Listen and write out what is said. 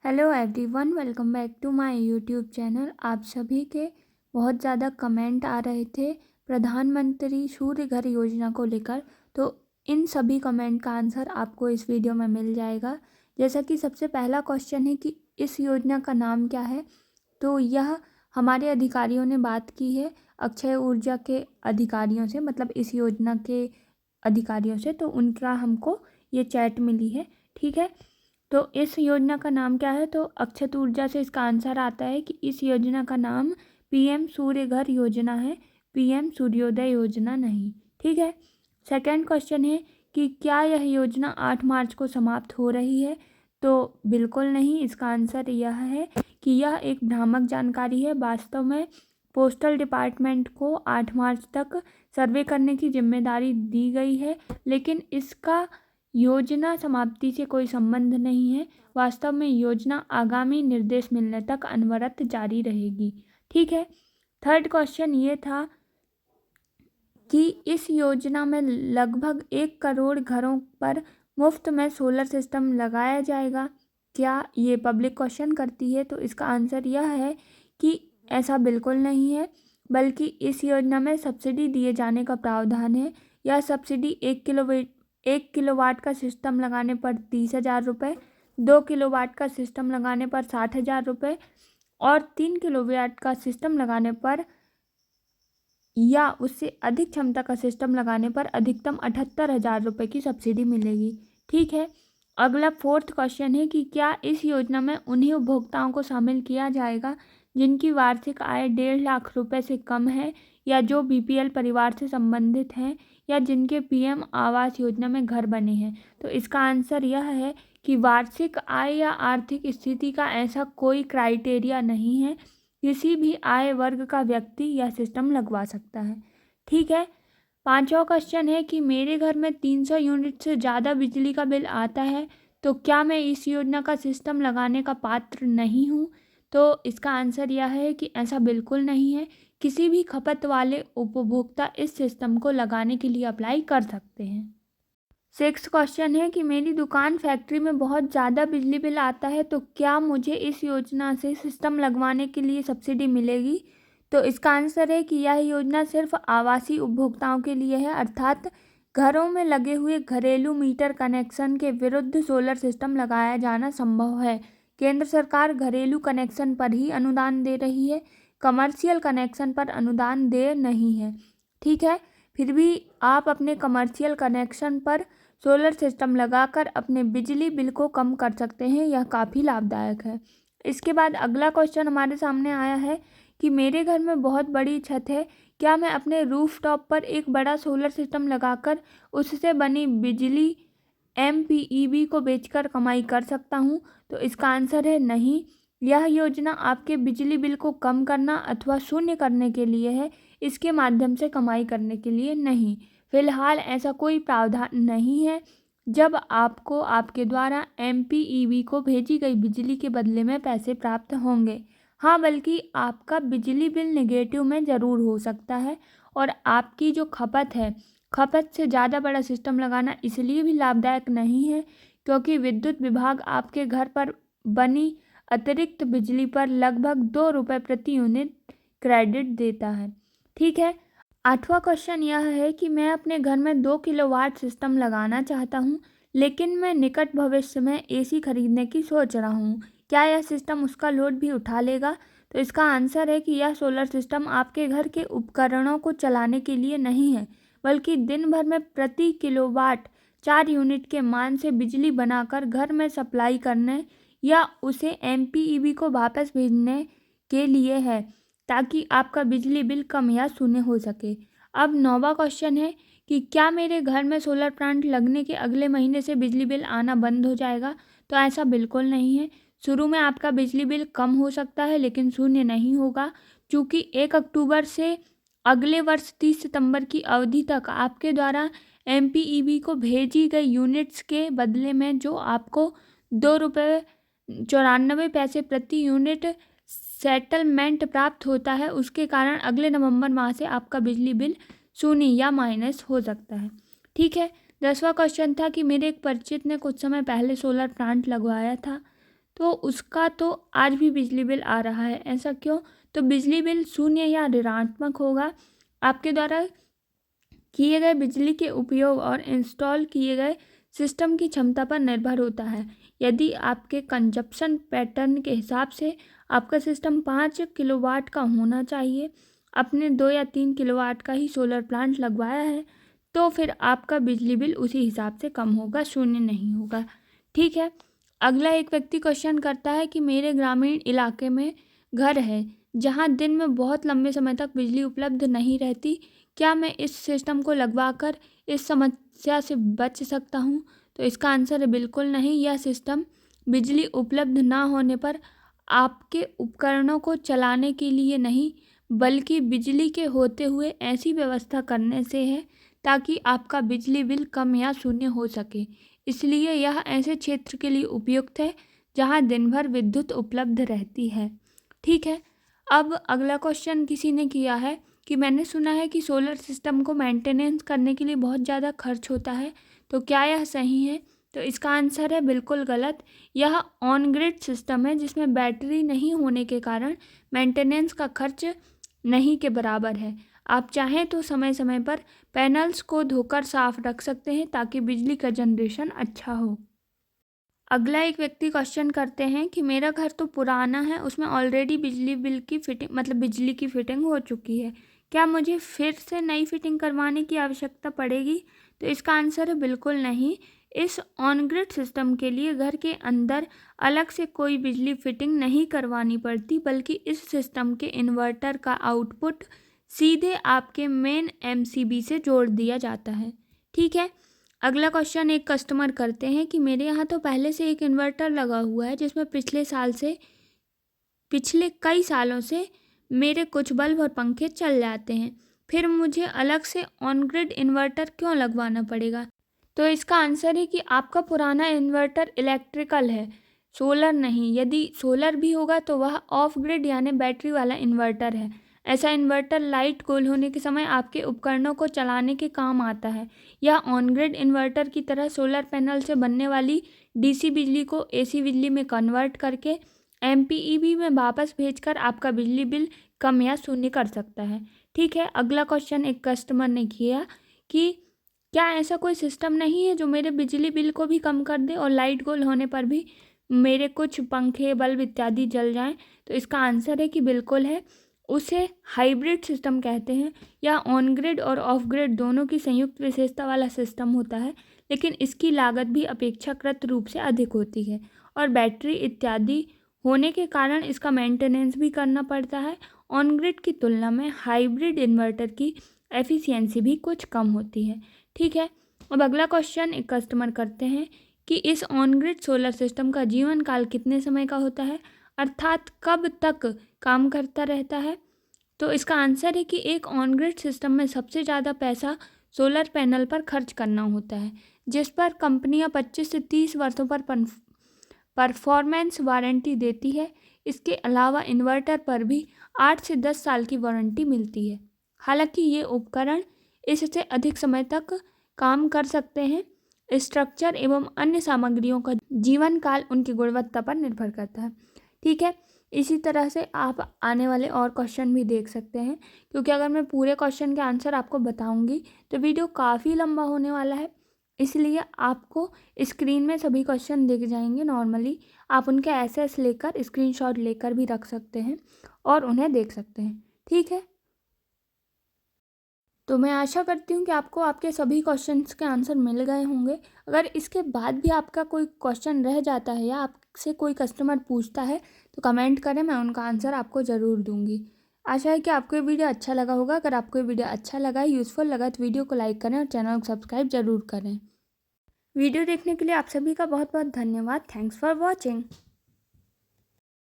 Hello everyone, welcome back to my YouTube channel. आप सभी के बहुत ज़्यादा कमेंट आ रहे थे प्रधानमंत्री सूर्य घर योजना को लेकर, तो इन सभी कमेंट का आंसर आपको इस वीडियो में मिल जाएगा। जैसा कि सबसे पहला क्वेश्चन है कि इस योजना का नाम क्या है, तो यह हमारे अधिकारियों ने बात की है अक्षय ऊर्जा के अधिकारियों से, मतलब इस योजना के अधिकारियों से, तो उनका हमको ये चैट मिली है। ठीक है, तो इस योजना का नाम क्या है, तो अक्षय ऊर्जा से इसका आंसर आता है कि इस योजना का नाम पीएम सूर्य घर योजना है, पीएम सूर्योदय योजना नहीं। ठीक है। सेकंड क्वेश्चन है कि क्या यह योजना 8 मार्च को समाप्त हो रही है, तो बिल्कुल नहीं। इसका आंसर यह है कि यह एक भ्रामक जानकारी है। वास्तव में पोस्टल डिपार्टमेंट को 8 मार्च तक सर्वे करने की जिम्मेदारी दी गई है, लेकिन इसका योजना समाप्ति से कोई संबंध नहीं है। वास्तव में योजना आगामी निर्देश मिलने तक अनवरत जारी रहेगी। ठीक है। थर्ड क्वेश्चन ये था कि इस योजना में लगभग 1 करोड़ घरों पर मुफ्त में सोलर सिस्टम लगाया जाएगा। क्या ये पब्लिक क्वेश्चन करती है, तो इसका आंसर यह है कि ऐसा बिल्कुल नहीं है, बल्कि इस योजना में सब्सिडी दिए जाने का प्रावधान है। यह सब्सिडी 1 किलोवाट का सिस्टम लगाने पर 30,000 रुपये, 2 किलोवाट का सिस्टम लगाने पर 60,000 रुपये और 3 किलोवाट का सिस्टम लगाने पर या उससे अधिक क्षमता का सिस्टम लगाने पर अधिकतम 78,000 रुपये की सब्सिडी मिलेगी। ठीक है। अगला फोर्थ क्वेश्चन है कि क्या इस योजना में उन्हीं उपभोक्ताओं को शामिल किया जाएगा जिनकी वार्षिक आय 1.5 लाख रुपए से कम है, या जो बीपीएल परिवार से संबंधित हैं, या जिनके पीएम आवास योजना में घर बने हैं। तो इसका आंसर यह है कि वार्षिक आय या आर्थिक स्थिति का ऐसा कोई क्राइटेरिया नहीं है। किसी भी आय वर्ग का व्यक्ति यह सिस्टम लगवा सकता है। ठीक है। पांचवा क्वेश्चन है कि मेरे घर में 300 यूनिट से ज़्यादा बिजली का बिल आता है, तो क्या मैं इस योजना का सिस्टम लगाने का पात्र नहीं हूँ, तो इसका आंसर यह है कि ऐसा बिल्कुल नहीं है। किसी भी खपत वाले उपभोक्ता इस सिस्टम को लगाने के लिए अप्लाई कर सकते हैं। सिक्स्थ क्वेश्चन है कि मेरी दुकान फैक्ट्री में बहुत ज़्यादा बिजली बिल आता है, तो क्या मुझे इस योजना से सिस्टम लगवाने के लिए सब्सिडी मिलेगी, तो इसका आंसर है कि यह योजना सिर्फ आवासीय उपभोक्ताओं के लिए है, अर्थात घरों में लगे हुए घरेलू मीटर कनेक्शन के विरुद्ध सोलर सिस्टम लगाया जाना संभव है। केंद्र सरकार घरेलू कनेक्शन पर ही अनुदान दे रही है, कमर्शियल कनेक्शन पर अनुदान दे नहीं है। ठीक है। फिर भी आप अपने कमर्शियल कनेक्शन पर सोलर सिस्टम लगाकर अपने बिजली बिल को कम कर सकते हैं। यह काफ़ी लाभदायक है। इसके बाद अगला क्वेश्चन हमारे सामने आया है कि मेरे घर में बहुत बड़ी छत है, क्या मैं अपने रूफटॉप पर एक बड़ा सोलर सिस्टम लगाकर उससे बनी बिजली एमपीईबी को बेचकर कमाई कर सकता हूँ, तो इसका आंसर है नहीं। यह योजना आपके बिजली बिल को कम करना अथवा शून्य करने के लिए है, इसके माध्यम से कमाई करने के लिए नहीं। फिलहाल ऐसा कोई प्रावधान नहीं है जब आपको आपके द्वारा एमपीईबी को भेजी गई बिजली के बदले में पैसे प्राप्त होंगे। हाँ, बल्कि आपका बिजली बिल नेगेटिव में ज़रूर हो सकता है, और आपकी जो खपत है, खपत से ज़्यादा बड़ा सिस्टम लगाना इसलिए भी लाभदायक नहीं है क्योंकि विद्युत विभाग आपके घर पर बनी अतिरिक्त बिजली पर लगभग 2 रुपये प्रति यूनिट क्रेडिट देता है। ठीक है। आठवां क्वेश्चन यह है कि मैं अपने घर में 2 किलोवाट सिस्टम लगाना चाहता हूँ, लेकिन मैं निकट भविष्य में एसी खरीदने की सोच रहा हूँ। क्या यह सिस्टम उसका लोड भी उठा लेगा, तो इसका आंसर है कि यह सोलर सिस्टम आपके घर के उपकरणों को चलाने के लिए नहीं है, बल्कि दिन भर में प्रति किलोवाट 4 यूनिट के मान से बिजली बनाकर घर में सप्लाई करने या उसे एमपीईबी को वापस भेजने के लिए है, ताकि आपका बिजली बिल कम या शून्य हो सके। अब 9वां क्वेश्चन है कि क्या मेरे घर में सोलर प्लांट लगने के अगले महीने से बिजली बिल आना बंद हो जाएगा, तो ऐसा बिल्कुल नहीं है। शुरू में आपका बिजली बिल कम हो सकता है, लेकिन शून्य नहीं होगा, क्योंकि 1 अक्टूबर से अगले वर्ष 30 सितंबर की अवधि तक आपके द्वारा एमपीईबी को भेजी गई यूनिट्स के बदले में जो आपको 2 रुपये 94 पैसे प्रति यूनिट सेटलमेंट प्राप्त होता है, उसके कारण अगले नवंबर माह से आपका बिजली बिल शून्य या माइनस हो सकता है। ठीक है। 10वां क्वेश्चन था कि मेरे एक परिचित ने कुछ समय पहले सोलर प्लांट लगवाया था, तो उसका तो आज भी बिजली बिल आ रहा है। ऐसा क्यों? तो बिजली बिल शून्य या ऋणात्मक होगा आपके द्वारा किए गए बिजली के उपयोग और इंस्टॉल किए गए सिस्टम की क्षमता पर निर्भर होता है। यदि आपके कंजप्शन पैटर्न के हिसाब से आपका सिस्टम 5 किलोवाट का होना चाहिए, आपने 2 या 3 किलोवाट का ही सोलर प्लांट लगवाया है, तो फिर आपका बिजली बिल उसी हिसाब से कम होगा, शून्य नहीं होगा। ठीक है। अगला एक व्यक्ति क्वेश्चन करता है कि मेरे ग्रामीण इलाके में घर है जहाँ दिन में बहुत लंबे समय तक बिजली उपलब्ध नहीं रहती, क्या मैं इस सिस्टम को लगवाकर इस समस्या से बच सकता हूँ? तो इसका आंसर है बिल्कुल नहीं। यह सिस्टम बिजली उपलब्ध ना होने पर आपके उपकरणों को चलाने के लिए नहीं, बल्कि बिजली के होते हुए ऐसी व्यवस्था करने से है ताकि आपका बिजली बिल कम या शून्य हो सके। इसलिए यह ऐसे क्षेत्र के लिए उपयुक्त है जहाँ दिन भर विद्युत उपलब्ध रहती है। ठीक है। अब अगला क्वेश्चन किसी ने किया है कि मैंने सुना है कि सोलर सिस्टम को मेंटेनेंस करने के लिए बहुत ज़्यादा खर्च होता है, तो क्या यह सही है? तो इसका आंसर है बिल्कुल गलत। यह ऑन ग्रिड सिस्टम है जिसमें बैटरी नहीं होने के कारण मेंटेनेंस का खर्च नहीं के बराबर है। आप चाहें तो समय समय पर पैनल्स को धोकर साफ रख सकते हैं ताकि बिजली का जनरेशन अच्छा हो। अगला एक व्यक्ति क्वेश्चन करते हैं कि मेरा घर तो पुराना है, उसमें ऑलरेडी बिजली की फिटिंग हो चुकी है, क्या मुझे फिर से नई फिटिंग करवाने की आवश्यकता पड़ेगी? तो इसका आंसर है बिल्कुल नहीं। इस ऑन ग्रिड सिस्टम के लिए घर के अंदर अलग से कोई बिजली फिटिंग नहीं करवानी पड़ती, बल्कि इस सिस्टम के इन्वर्टर का आउटपुट सीधे आपके मेन एमसीबी से जोड़ दिया जाता है। ठीक है। अगला क्वेश्चन एक कस्टमर करते हैं कि मेरे यहाँ तो पहले से एक इन्वर्टर लगा हुआ है जिसमें पिछले कई सालों से मेरे कुछ बल्ब और पंखे चल जाते हैं, फिर मुझे अलग से ऑन ग्रिड इन्वर्टर क्यों लगवाना पड़ेगा? तो इसका आंसर है कि आपका पुराना इन्वर्टर इलेक्ट्रिकल है, सोलर नहीं। यदि सोलर भी होगा तो वह ऑफ ग्रिड यानी बैटरी वाला इन्वर्टर है। ऐसा इन्वर्टर लाइट गोल होने के समय आपके उपकरणों को चलाने के काम आता है। यह ऑन ग्रिड इन्वर्टर की तरह सोलर पैनल से बनने वाली डीसी बिजली को एसी बिजली में कन्वर्ट करके एमपीईबी में वापस भेजकर आपका बिजली बिल कम या शून्य कर सकता है। ठीक है। अगला क्वेश्चन एक कस्टमर ने किया कि क्या ऐसा कोई सिस्टम नहीं है जो मेरे बिजली बिल को भी कम कर दे और लाइट गोल होने पर भी मेरे कुछ पंखे बल्ब इत्यादि जल जाएं? तो इसका आंसर है कि बिल्कुल है। उसे हाइब्रिड सिस्टम कहते हैं। यह ऑन ग्रिड और ऑफ ग्रिड दोनों की संयुक्त विशेषता वाला सिस्टम होता है, लेकिन इसकी लागत भी अपेक्षाकृत रूप से अधिक होती है और बैटरी इत्यादि होने के कारण इसका मेंटेनेंस भी करना पड़ता है। ऑन ग्रिड की तुलना में हाइब्रिड इन्वर्टर की एफिशिएंसी भी कुछ कम होती है। ठीक है। अब अगला क्वेश्चन एक कस्टमर करते हैं कि इस ऑन ग्रिड सोलर सिस्टम का जीवन काल कितने समय का होता है, अर्थात कब तक काम करता रहता है? तो इसका आंसर है कि एक ऑन ग्रिड सिस्टम में सबसे ज़्यादा पैसा सोलर पैनल पर खर्च करना होता है, जिस पर कंपनियां 25 से 30 वर्षों पर परफॉर्मेंस वारंटी देती है। इसके अलावा इन्वर्टर पर भी 8 से 10 साल की वारंटी मिलती है। हालांकि ये उपकरण इससे अधिक समय तक काम कर सकते हैं। स्ट्रक्चर एवं अन्य सामग्रियों का जीवन काल उनकी गुणवत्ता पर निर्भर करता है। ठीक है। इसी तरह से आप आने वाले और क्वेश्चन भी देख सकते हैं, क्योंकि अगर मैं पूरे क्वेश्चन के आंसर आपको बताऊंगी तो वीडियो काफ़ी लंबा होने वाला है, इसलिए आपको स्क्रीन में सभी क्वेश्चन दिख जाएंगे। नॉर्मली आप उनके एसएस लेकर स्क्रीनशॉट लेकर भी रख सकते हैं और उन्हें देख सकते हैं। ठीक है। तो मैं आशा करती हूँ कि आपको आपके सभी क्वेश्चंस के आंसर मिल गए होंगे। अगर इसके बाद भी आपका कोई क्वेश्चन रह जाता है या आपसे कोई कस्टमर पूछता है तो कमेंट करें, मैं उनका आंसर आपको ज़रूर दूंगी। आशा है कि आपको ये वीडियो अच्छा लगा होगा। अगर आपको ये वीडियो अच्छा लगा, यूज़फुल लगा तो वीडियो को लाइक करें और चैनल को सब्सक्राइब ज़रूर करें। वीडियो देखने के लिए आप सभी का बहुत बहुत धन्यवाद। Thanks for watching.